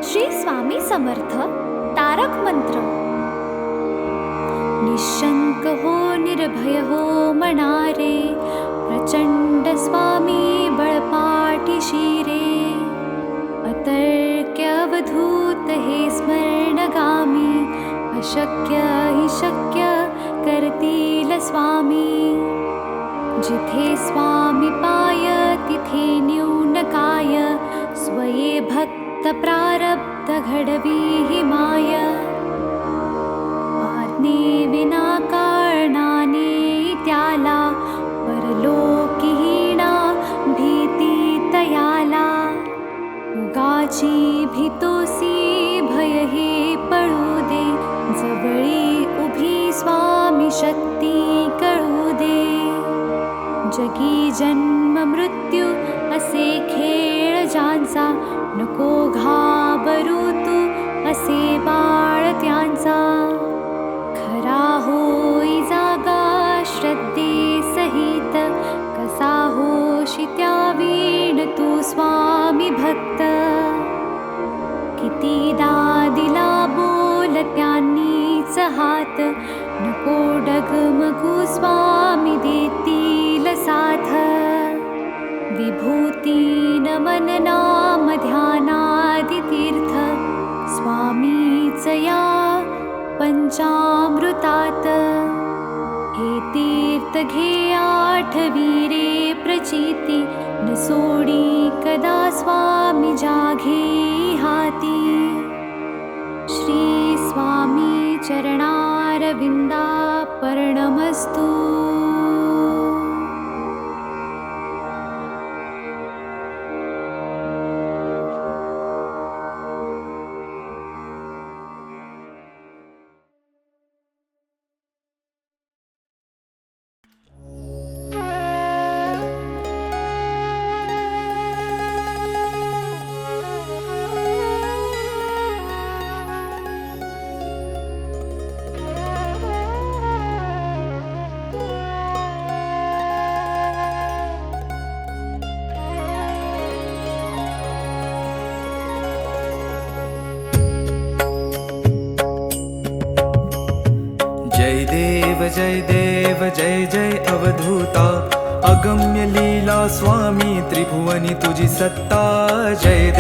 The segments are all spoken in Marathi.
श्री स्वामी समर्थ तारक मंत्र. निशंक हो निर्भय हो मनारे, प्रचंड स्वामी बळपाठी शिरे. अतर्क्य अवधूत हे स्मरणगामी, अशक्य हि शक्य करतील स्वामी. जिथे स्वामी पाय तिथे न्यून काय, स्वये भक्त प्रारब्ध घडवी हि माय. आज्ञे विना कारणाने त्याला, परलोकीहीणा भीती तयाला. उगाची भीतोसी भय हे पळू दे, जवळी उभी स्वामी शक्ती कळू दे. जगी जन्म मृत्यू असे खेळ ज्यांचा, नको घाबरू तू असे बाळ त्यांचा. खरा होई जागा श्रद्धे सहित, कसा होशी त्या वीण तू स्वामी भक्त. कितीदा दिला बोल त्यांनीच हात, नको डगमगू स्वामी देतील साथ. विभूती नमन नाम ध्यानादि तीर्थ, स्वामीच या पंचामृतात. हे तीर्थ घे आठवी रे प्रचिती, न सोडी कदा स्वामी जाघे हाती. श्री स्वामी चरणारविंदा पर्णमस्तु. जय देव जय जय अवधूता, अगम्य लीला स्वामी त्रिभुवनी तुझी सत्ता. जय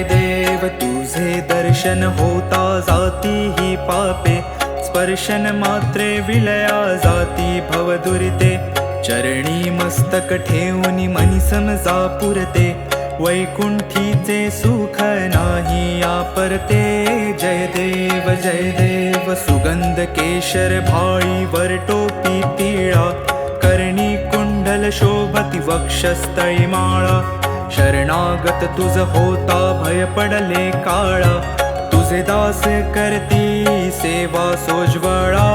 देव तुझे दर्शन होता जाती ही पापे, स्पर्शन मात्रे विलया जाती भवदुरिते. चरणी मस्तक ठेवून मनी समजा पुरते, वैकुंठीचे सुख नाही या परते. जय देव सुगंध केशर भाळी वर टोपी पिळा, कर्णी कुंडल शोभती वक्षस्थळी माळा. शरणागत तुझ होता भय पडले काळा, तुझे दास करती सेवा सोज्वळा.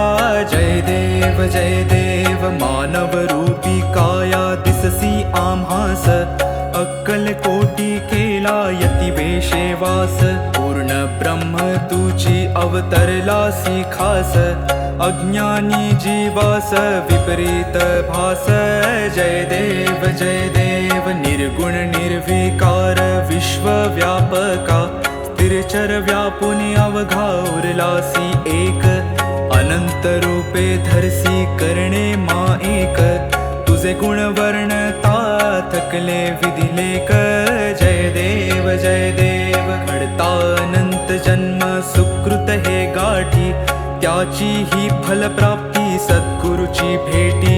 जय देव मानव रूपी काया दिससी आम्हास, अक्कल कोटी केला यती वेशेवास. पूर्ण ब्रह्म तुझी अवतरलासी खास, अज्ञानी जीवास विपरीत भास. जय देव निर्गुण निर्विकार विश्वव्यापका, स्थिरचर व्यापुनी अवघा उरलासी एक. अनंत रूपे धरसी करणे मा एक, तुझे गुण वर्णता थकले विधिलेख. जय देव घडता अनंत जन्म सुकृत हे गाठी, त्याची ही फलप्राप्ती सद्गुरुची भेटी.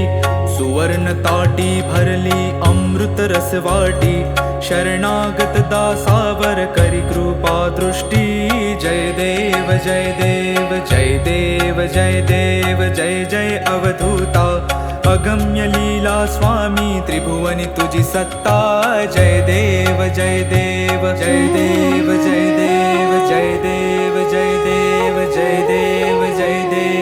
सुवर्ण ताटी भरली अमृत रसवाटी, शरणागत दासावर करी कृपा दृष्टी. जय देव जय जय अवधूता, अगम्य लीला स्वामी त्रिभुवनी तुझी सत्ता. जय देव जय देव जय देव जय देव जय देव जय देव जय देव जय देव.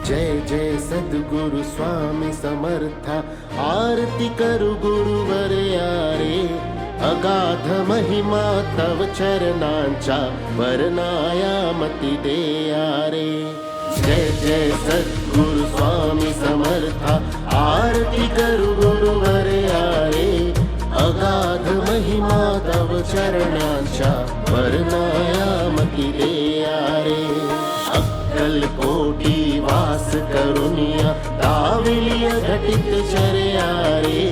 जय जय सद्गुरु स्वामी समर्था, आरती करु गुरुवर यारे. अगाध महिमा तव चरणांच्या वर्णायामती देया रे. जय जय सद्गुरु स्वामी समर्था आरती करू गुरुवर्या रे. अगाध महिमा तव चरणांच्या वर्णायामती देया रे. अक्कलकोटी वास करुनिया दाविलिय घटित चर्या रे.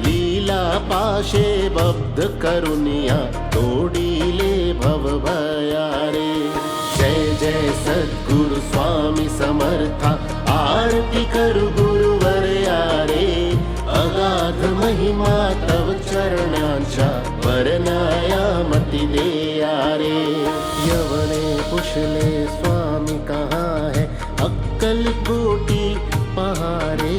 लीला पाशे बद्ध करुनिया तोडीले भव भया रे. जय जय सद्गुरु स्वामी समर्था आरती करू गुरुवर्या रे. अगाध महिमा तव चरणांच्या वर्णायामती देया रे. यवने पुछले स्वामी कहाँ है, अक्कलकोटी पहारे.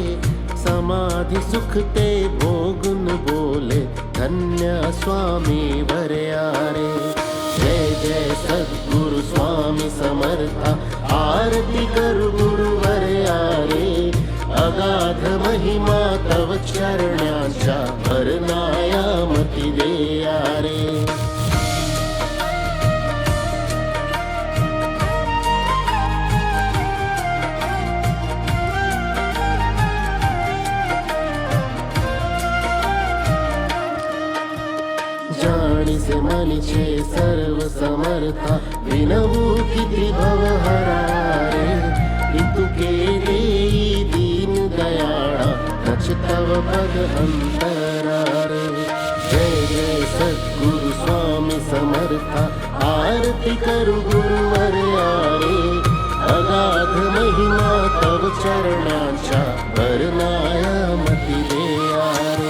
समाधि सुख ते भोगुन बोले, धन्य स्वामी वर्या रे. जय जय सद्गुरु स्वामी समर्था आरती करू गुरुवर्या रे. अगाध महिमा तव चरणांच्या वर्णायामती देया रे. जाणीसे मनीचे सर्व समर्था विनवू किती भवहरा रे. इतुके देई दीन दयाळा नच तव पद अंतरा रे. जय जय सद्गुरु स्वामी समर्था आरती करू गुरुवर्या रे. अगाध महिमा तव चरणांच्या वर्णायामती देया रे.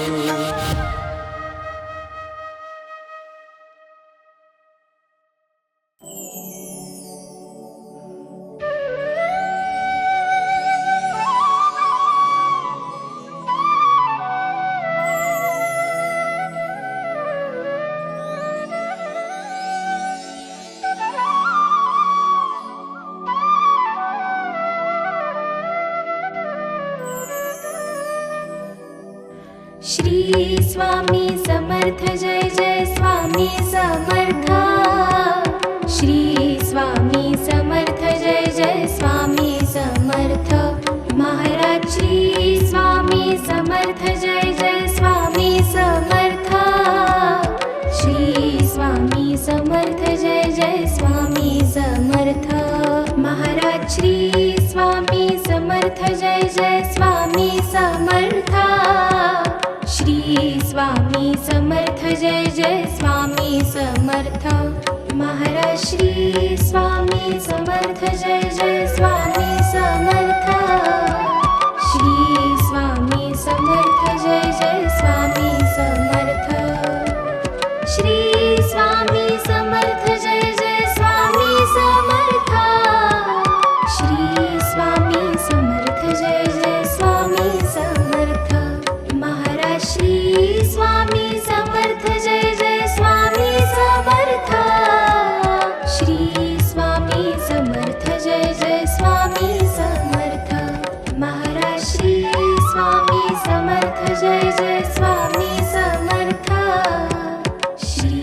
श्री स्वामी समर्थ जय जय स्वामी समर्थ. श्री स्वामी समर्थ जय जय स्वामी समर्थ. महाराज श्री स्वामी समर्थ जय जय स्वामी समर्थ. श्री स्वामी समर्थ जय जय स्वामी समर्थ. महाराज श्री स्वामी समर्थ जय जय स्वामी समर्थ. श्री स्वामी समर्थ जय जय स्वामी समर्थ. महाराज श्री स्वामी समर्थ जय जय स्वामी समर्थ. श्री स्वामी समर्थ जय जय स्वामी समर्थ. श्री स्वामी समर्थ जय जय स्वामी समर्थ. श्री स्वामी समर्थ जय जय स्वामी समर्थ. महाराज श्री स्वामी समर्थ जय जय स्वामी समर्थ. श्री स्वामी समर्थ जय जय स्वामी समर्थ. महाराज श्री स्वामी समर्थ जय जय स्वामी समर्थ. श्री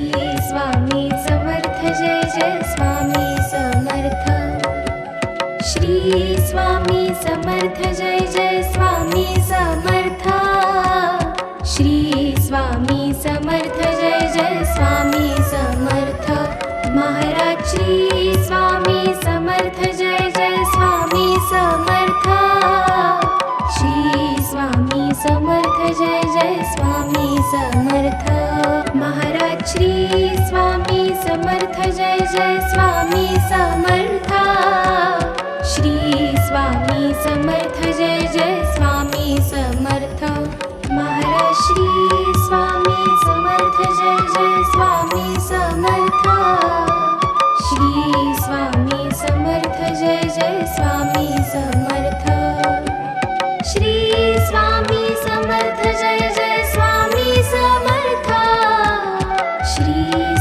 स्वामी समर्थ जय जय स्वामी समर्थ. श्री स्वामी समर्थ जय जय स्वामी समर्थ. श्री स्वामी समर्थ जय जय स्वामी समर्थ. महाराज श्री स्वामी समर्थ जय जय स्वामी समर्थ. श्री स्वामी समर्थ जय जय स्वामी समर्थ. महाराज श्री स्वामी समर्थ जय जय स्वामी समर्थ. श्री स्वामी समर्थ जय जय स्वामी समर्थ. महाराज श्री स्वामी समर्थ जय जय स्वामी समर्थ. श्री स्वामी समर्थ जय जय स्वामी समर्थ. श्री स्वामी समर्थ जय जय स्वामी समर्थ. श्री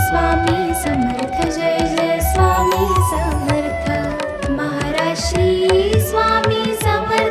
स्वामी समर्थ जय जय स्वामी समर्थ. महाराज श्री स्वामी समर्थ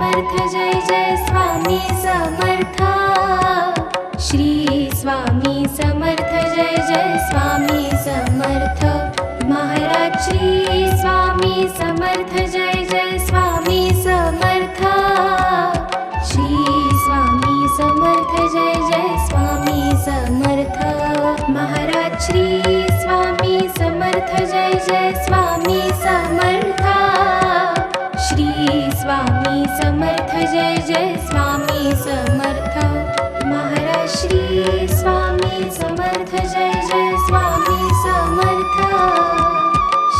समर्थ जय जय स्वामी समर्थ श्री स्वामी समर्थ जय जय स्वामी समर्थ महाराज श्री स्वामी समर्थ जय जय स्वामी समर्थ श्री स्वामी समर्थ जय जय स्वामी समर्थ महाराज श्री स्वामी समर्थ जय जय स्वामी समर्थ श्री स्वामी समर्थ जय जय स्वामी समर्थ महाराज श्री स्वामी समर्थ जय जय स्वामी समर्थ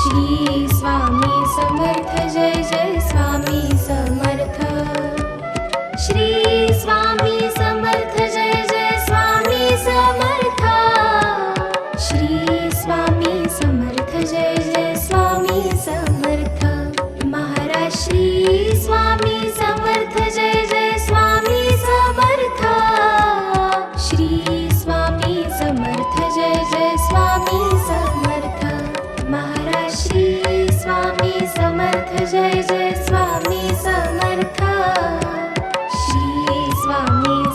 श्री स्वामी समर्थ जय जय स्वामी समर्थ श्री स्वामी समर्थ जय जय स्वामी समर्थ श्री स्वामी समर्थ जय जय स्वामी समर्थ महाराज श्री स्वामी समर्थ जय जय स्वामी समर्थ श्री स्वामी समर्थ जय जय स्वामी समर्थ महाराज श्री स्वामी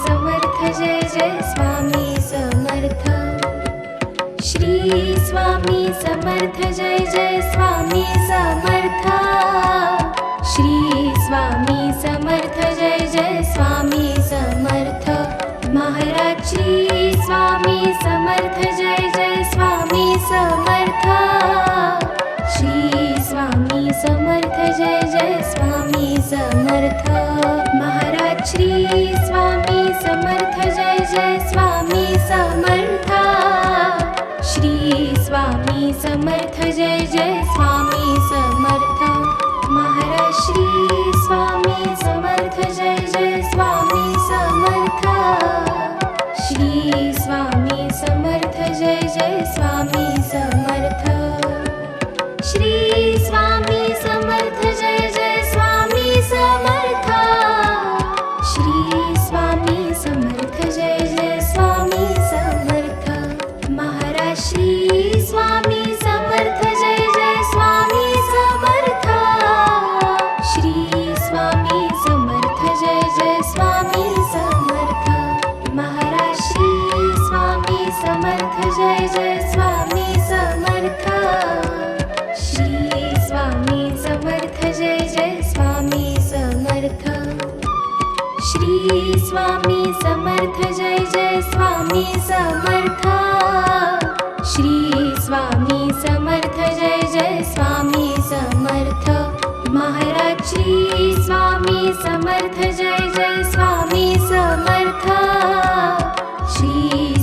समर्थ जय जय स्वामी समर्थ श्री स्वामी समर्थ जय जय स्वामी समर्थ श्री स्वामी समर्थ जय जय स्वामी समर्थ श्री स्वामी समर्थ जय जय स्वामी समर्थ महाराज श्री स्वामी समर्थ जय जय स्वामी समर्थ श्री स्वामी समर्थ जय जय स्वामी समर्थ महाराज श्री स्वामी समर्थ जय जय स्वामी समर्थ श्री स्वामी समर्थ जय जय स्वामी समर्थ महाराज श्री स्वामी समर्थ जय जय स्वामी समर्थ श्री स्वामी समर्थ जय जय स्वामी समर्थ श्री स्वामी समर्थ जय जय स्वामी समर्थ श्री स्वामी समर्थ जय जय स्वामी समर्थ महाराज श्री स्वामी समर्थ जय जय स्वामी समर्थ श्री स्वामी समर्थ जय जय स्वामी समर्थ महाराज श्री स्वामी समर्थ जय जय स्वामी समर्थ श्री स्वामी समर्थ जय जय स्वामी समर्थ श्री स्वामी समर्थ जय जय स्वामी समर्थ श्री स्वामी समर्थ जय जय स्वामी समर्थ महाराज श्री स्वामी समर्थ जय जय स्वामी समर्थ श्री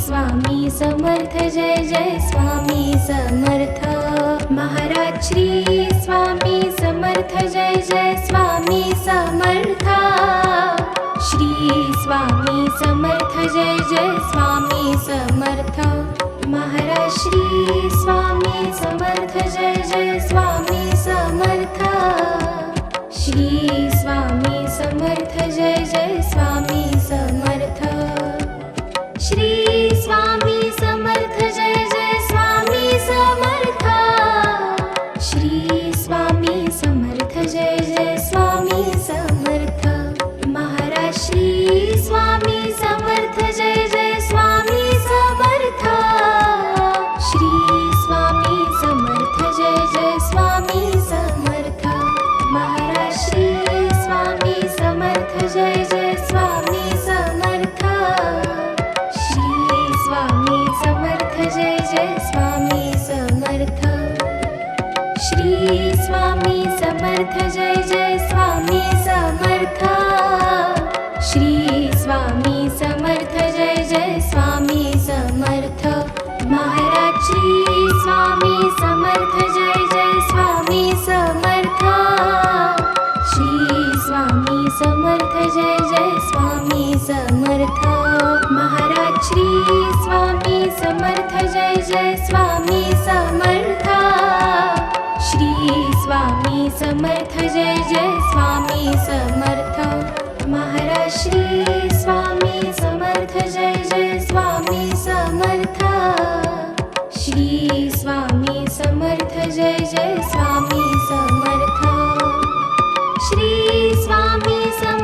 स्वामी समर्थ जय जय स्वामी समर्थ महाराज श्री स्वामी समर्थ जय जय स्वामी समर्थ श्री स्वामी समर्थ जय जय स्वामी समर्थ महाराज श्री स्वामी समर्थ जय जय स्वामी समर्थ श्री स्वामी समर्थ जय जय स्वामी समर्थ श्री स्वामी समर्थ जय जय स्वामी समर्थ श्री स्वामी समर्थ जय जय स्वामी समर्थ महाराज श्री स्वामी समर्थ जय जय स्वामी समर्थ श्री स्वामी समर्थ जय जय स्वामी समर्थ महाराज श्री स्वामी समर्थ जय जय स्वामी समर्थ श्री स्वामी समर्थ जय जय स्वामी समर्थ श्री स्वामी समर्थ जय जय स्वामी समर्थ श्री स्वामी समर्थ जय जय स्वामी समर्थ महाराज श्री स्वामी समर्थ जय जय स्वामी समर्थ श्री स्वामी समर्थ जय जय स्वामी समर्थ महाराज श्री स्वामी समर्थ जय जय स्वामी समर्थ श्री स्वामी समर्थ जय जय स्वामी समर्थ महाराज श्री स्वामी समर्थ जय जय स्वामी समर्थ श्री स्वामी समर्थ जय जय स्वामी समर्थ श्री स्वामी समर्थ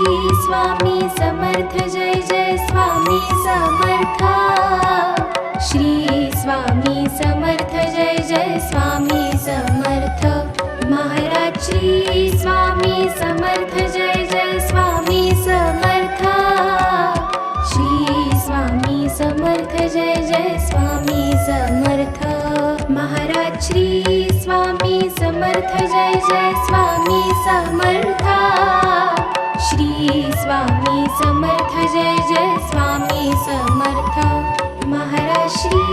स्वामी समर्थ जय जय स्वामी समर्थ श्री स्वामी समर्थ जय जय स्वामी समर्थ महाराज श्री स्वामी समर्थ जय जय स्वामी समर्थ श्री स्वामी समर्थ जय जय स्वामी समर्थ महाराज श्री स्वामी समर्थ जय जय स्वामी समर्थ श्री स्वामी समर्थ जय जय स्वामी समर्थ महाराज श्री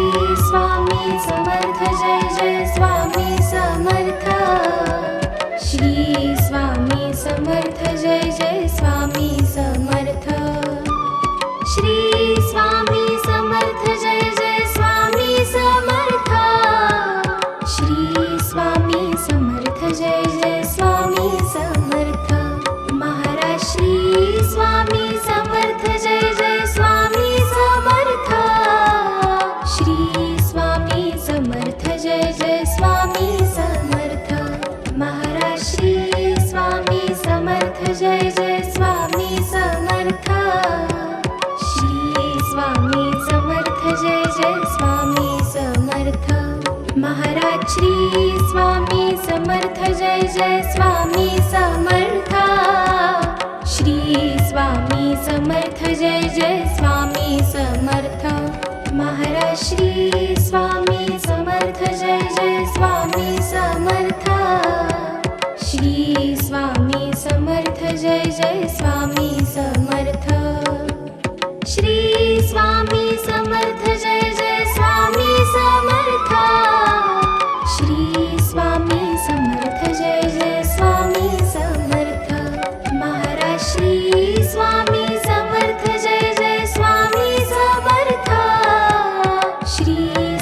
स्वामी समर्थ जय जय स्वामी समर्थ श्री स्वामी समर्थ जय जय स्वामी समर्थ श्री स्वामी समर्थ जय जय स्वामी समर्थ श्री स्वामी समर्थ जय जय स्वामी समर्थ महाराज श्री स्वामी समर्थ जय जय स्वामी समर्थ श्री स्वामी समर्थ जय जय स्वामी समर्थ महाराज श्री स्वामी समर्थ जय जय स्वामी समर्थ श्री स्वामी समर्थ जय जय स्वामी समर्थ महाराज श्री स्वामी समर्थ जय जय स्वामी समर्थ श्री स्वामी समर्थ जय जय स्वामी समर्थ महाराज श्री स्वामी समर्थ जय जय स्वामी समर्थ श्री स्वामी समर्थ जय जय स्वामी समर्थ श्री स्वामी समर्थ जय जय स्वामी समर्थ श्री स्वामी समर्थ जय जय स्वामी समर्थ महाराज श्री स्वामी समर्थ जय जय स्वामी समर्थ श्री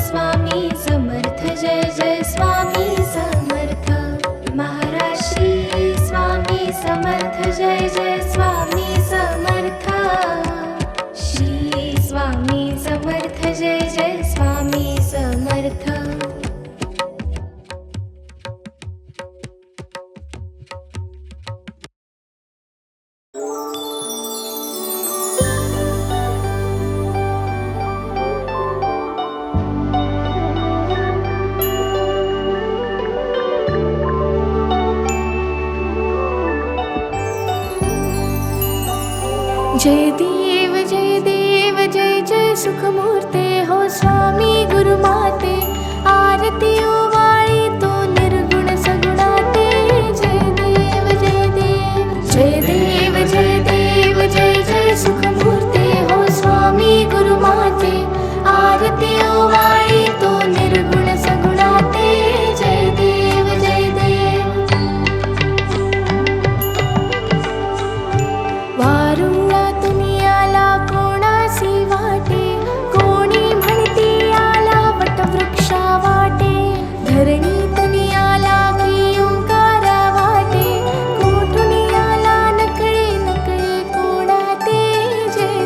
स्वामी समर्थ जय जय स्वामी समर्थ महाराज श्री स्वामी समर्थ जय जय स्वामी समर्थ श्री स्वामी समर्थ जय जय स्वामी समर्थ जय देव जय जय सुखमूर्ते हो स्वामी गुरुमाते आरती ओवाळी तो निर्गुण सगुणाते जय देव जय देव जय जय सुखमूर्ते हो स्वामी गुरुमाते आरती ओवाळी तो निर्गुण सगुणाते जय देव वारुळा दुनियाला कोणासी वाटे कोणी म्हणती आला वटवृक्षा वाटे धरणी दुनियाला की ओंकारा वाटे कोठुनी आला नकळे नकळे कोणाते जय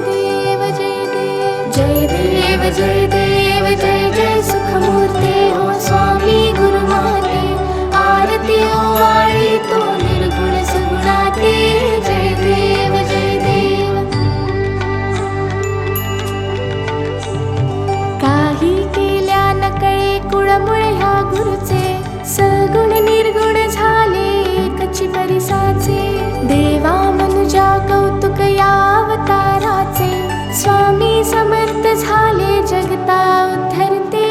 देव जय जय सुखमूर्ते हो स्वामी गुरुमाते आरती ओवाळी तो निर्गुण सगुणाते जय देव काही केल्या नकळे कुळमुळे ह्या गुरुचे सगुण निर्गुण झाले एकची परिसाचे देवा मनुजा कौतुक या अवताराचे स्वामी समर्थ झाले जगता उद्धरते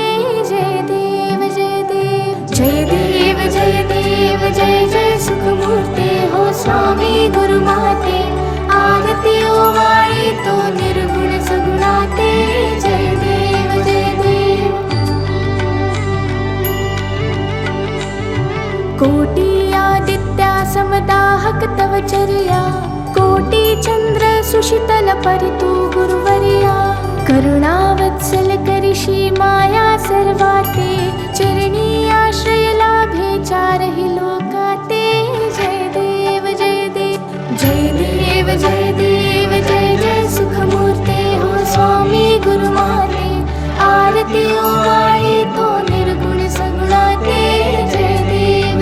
जय देव जय जय सुखमूर्ते हो स्वामी गुरुमाते आरती ओवाळी तो निर्गुण सगुणाते जय देव कोटी आदित्या समदाहक तव चर्या कोटी चंद्र सुशीतल परितु गुरुवर्या करुणावत्सल करिषी माया सर्वाते चरणी आश्रय लाभे चारहि लोकाते जय देव जय जय सुखमूर्ते हो स्वामी गुरुमाते आरती ओवाळी तो निर्गुण सगुणाते जय देव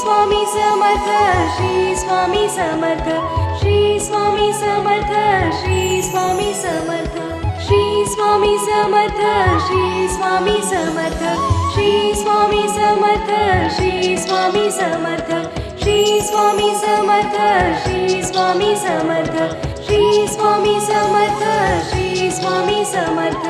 स्वामी समर्थ श्री स्वामी समर्थ श्री स्वामी समर्थ श्री स्वामी समर्थ श्री स्वामी समर्थ श्री स्वामी समर्थ श्री स्वामी समर्थ श्री स्वामी समर्थ श्री स्वामी समर्थ श्री स्वामी समर्थ श्री स्वामी समर्थ श्री स्वामी समर्थ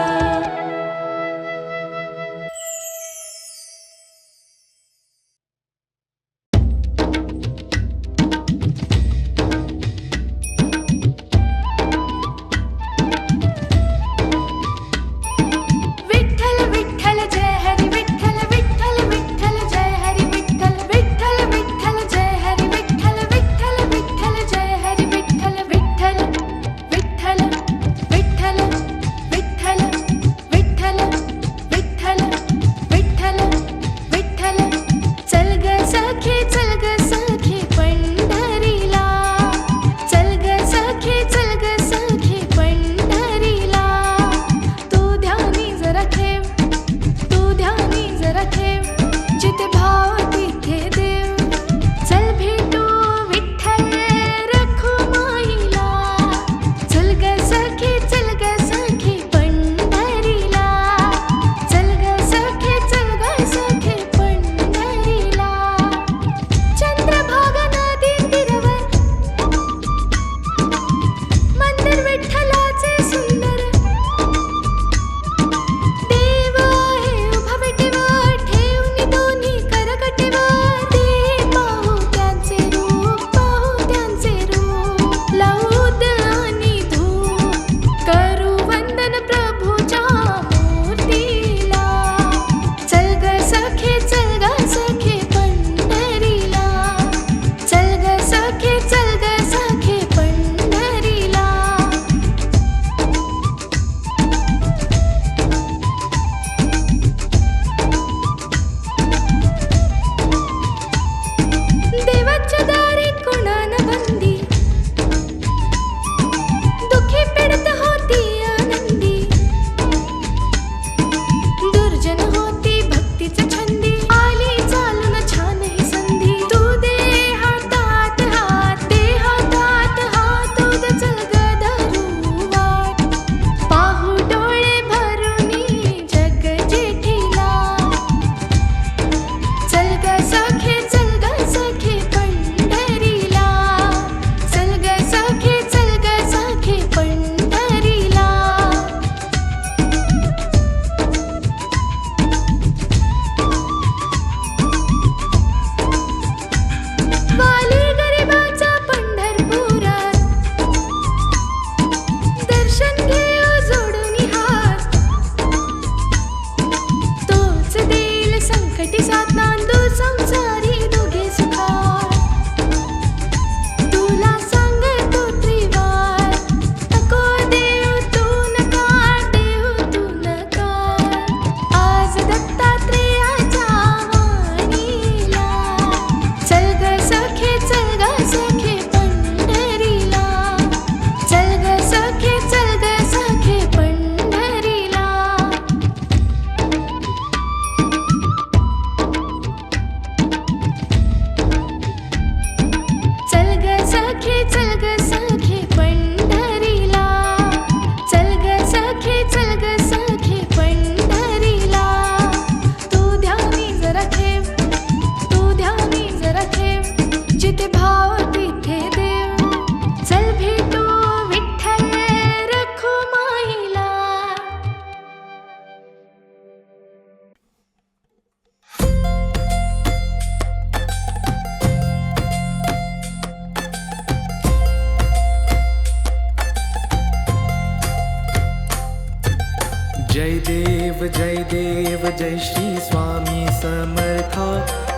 जय देव जय श्री स्वामी समर्था,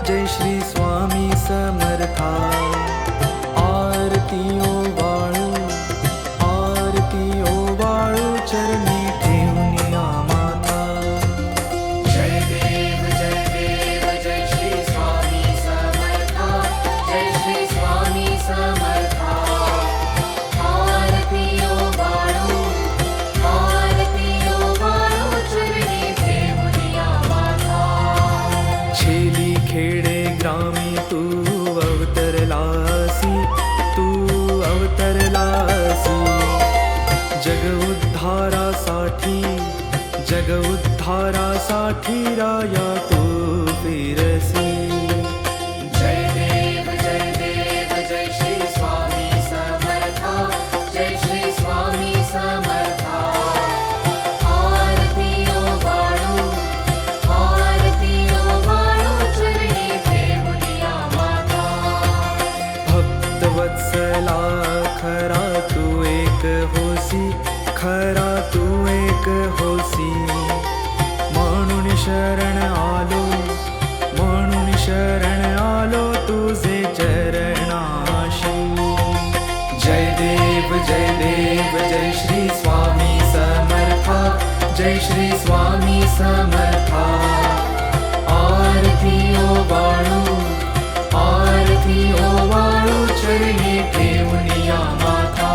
जय श्री स्वामी समर्था। आरतीओ वाळू चरणी ठेवून आम्हाला। जय देव जय श्री स्वामी समर्था, जय श्री स्वामी समर्था। आरतीओ वाळू चरणी ठेवून आम्हाला। छेली खेडे ग्रामी तू साथी राया तू फिरसी. जय देव जय श्री स्वामी समर्था. जय श्री स्वामी समर्था. आरती ओ बाळू चरणी ठेवूया माता. भक्तवत्सला खरा तू एक होसी, खरा तू एक होसी. म्हणून शरण आलो, म्हणून शरण आलो तुझे चरणाशी. जय देव जय श्री स्वामी समर्था. जय श्री स्वामी समर्था. आरती ओ बाळू चरणी ठेवूया माता.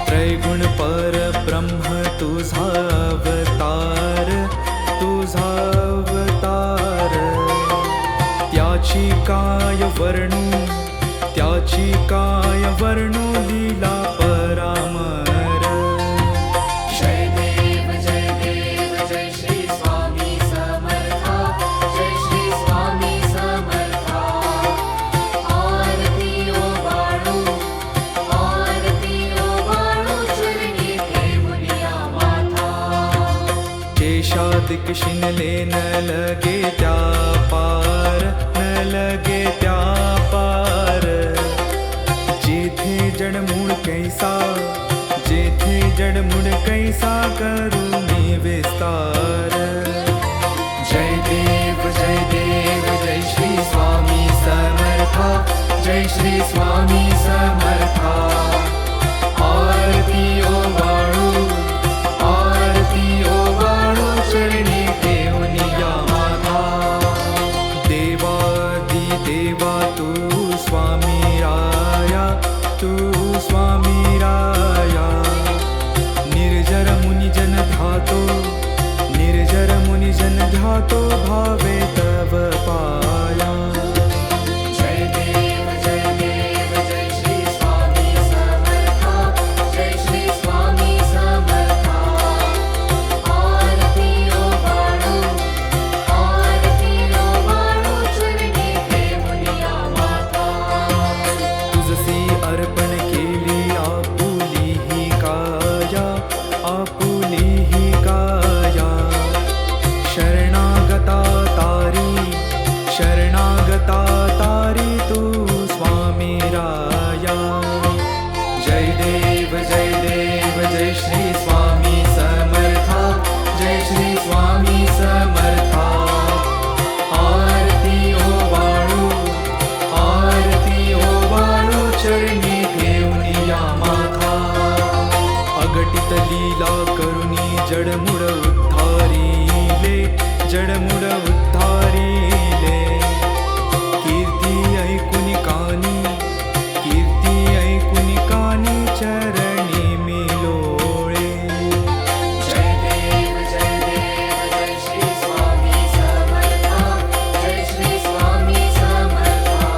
त्रैगुण परब्रह्म तुझा अवतार, तुझा अवतार. त्याची काय वर्णू लीला परामर. जय देव जय श्री स्वामी समर्था. जय श्री स्वामी समर्था. आरती ओ बाळू चरणी ठेवूया माता. केशादिक शिनले न लगे त्या पार, न लगे त्या पार. जेथे जडमूळ कैसा करू मी विस्तार. जय देव जय श्री स्वामी समर्था. जय श्री स्वामी समर्था. आरती ओ बाळू चरणी ठेवूया माता. देवादी देवा तू स्वामी राया, तू स्वामी राया. निर्जर मुनिजन ध्यातो भावे तव पाया. जय देव जय श्री स्वामी समर्था. जय श्री स्वामी समर्था. आरती ओ बाळू चरणी ठेवूया माता. तुझसी अर्पण केली आपुली ही काया, आपुली ही काया. शरणागता तारी तू स्वामी राया. जय देव जय श्री स्वामी समर्था. जय श्री स्वामी समर्था. आरती ओ बाळू चरणी ठेवूया माता. अगटित लीला करुणी जडमुड उद्धारिले, जडमुड उद्धारिले. कीर्ती ऐकुनि कानी चरणी मिलोळे. जय देव जय श्री स्वामी समर्था. जय श्री स्वामी समर्था.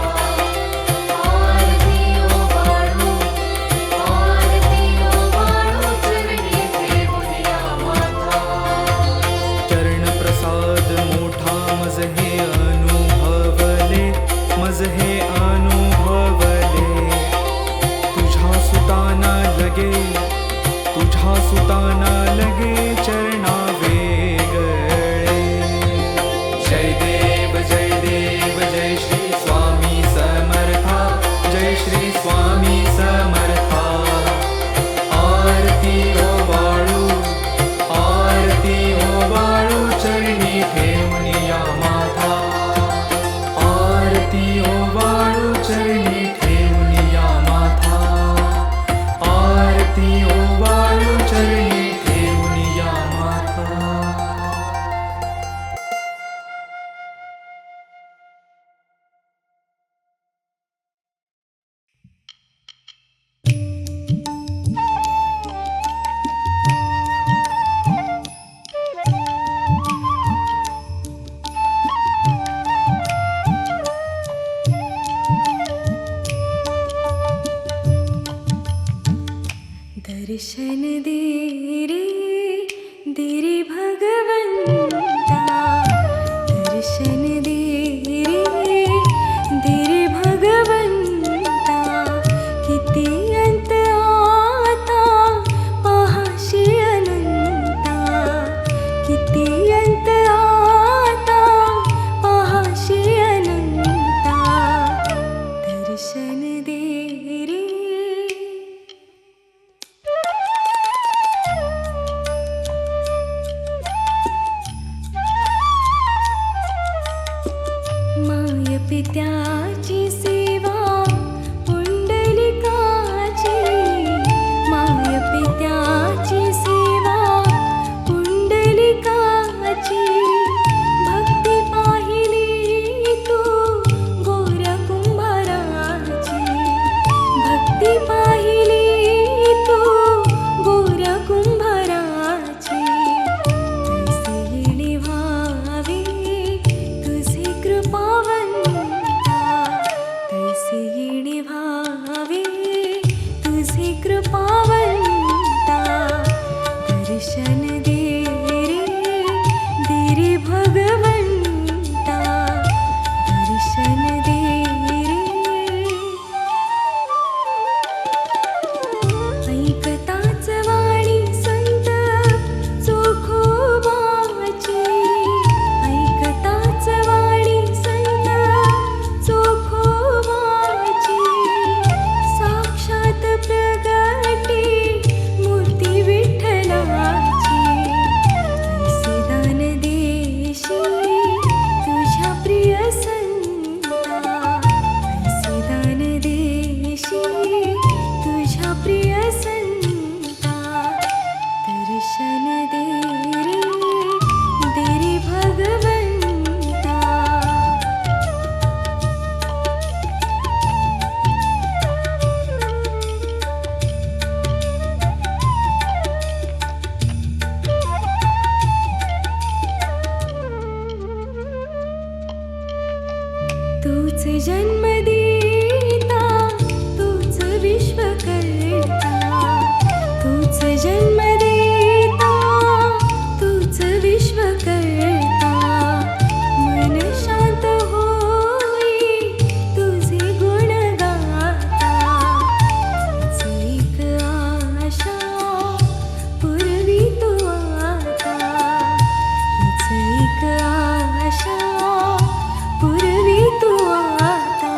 आरती ओ बाळू चरणी ठेवूया माता. चरण प्रसाद मोठा मज हे अनुभवले. तुझ्या सुताना लगे चरणा वेगळे. जय देव जय श्री स्वामी समर्था. जय श्री स्वामी समर्था. आरती ओ बाळू चरणी ठेवूया माता. आरती ओ बाळू चरणी ठेवूया माता. आरती ओ बाळू चरणी ठेवूया माता. दर्शन दे रे भगवंता. पित्याची सेवा पुंडलिकाची, माय पित्याची सेवा पुंडलिकाची, भक्ती पाहिली तू गोर कुंभाराची, भक्ती पाहिली तू गोर कुंभाराची, तैसे येणे व्हावे तुझे कृपावंता, तैसे येणे व्हावे तुझे कृपावंता, दर्शन दे रे भगवंता, दर्शन दे रे. ऐकताच वाणी संत चोखोबाची, ऐकताच वाणी संत चोखोबाची, साक्षात प्रगटी मूर्ती विठ्ठलाची, ऐसे दान देशी तुझ्या प्रिय संता, ऐसे दान देशी तुझ्या प्रिय संता, दर्शन दे रे भगवंता. तूच जन्म देता, तूच विश्व करता, तूच जन्म देता, तूच विश्व करता, मन शांत होई तुझे गुण गाता, हीच एक आशा पूर्वी तू आता, हीच एक आशा पूर्वी तू आता.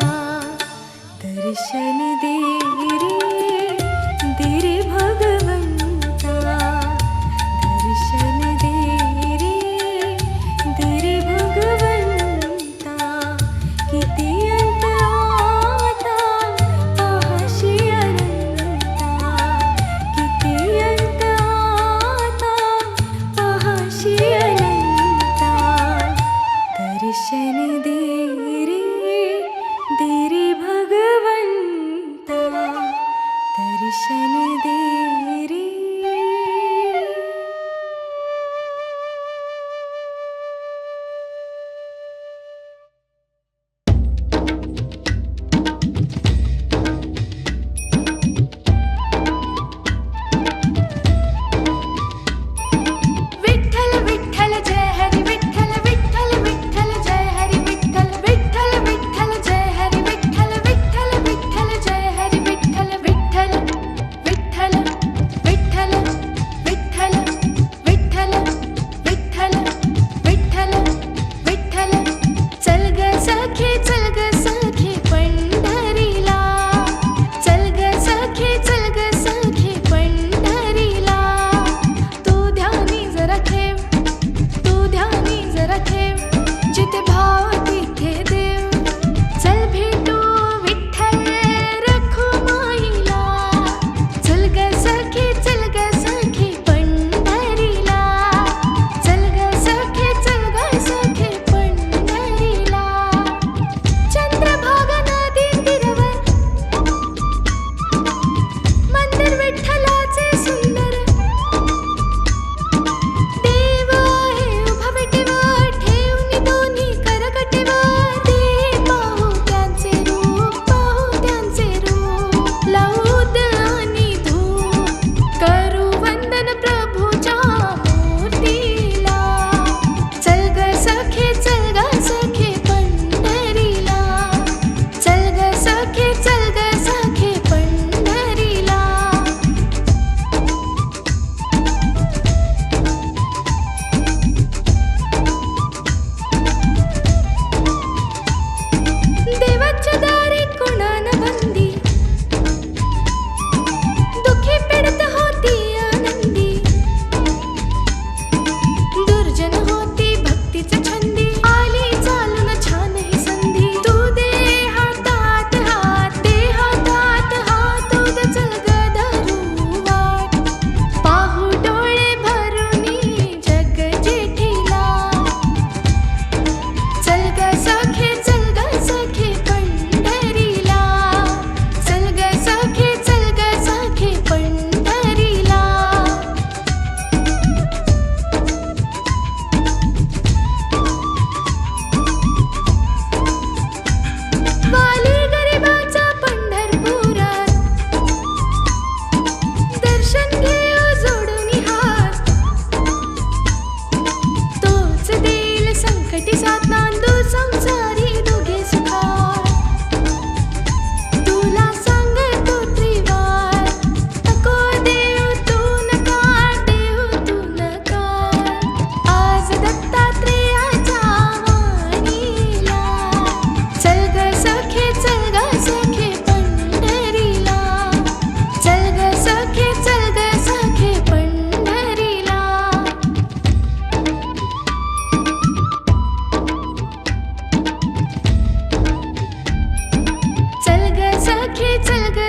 मोठे चल ग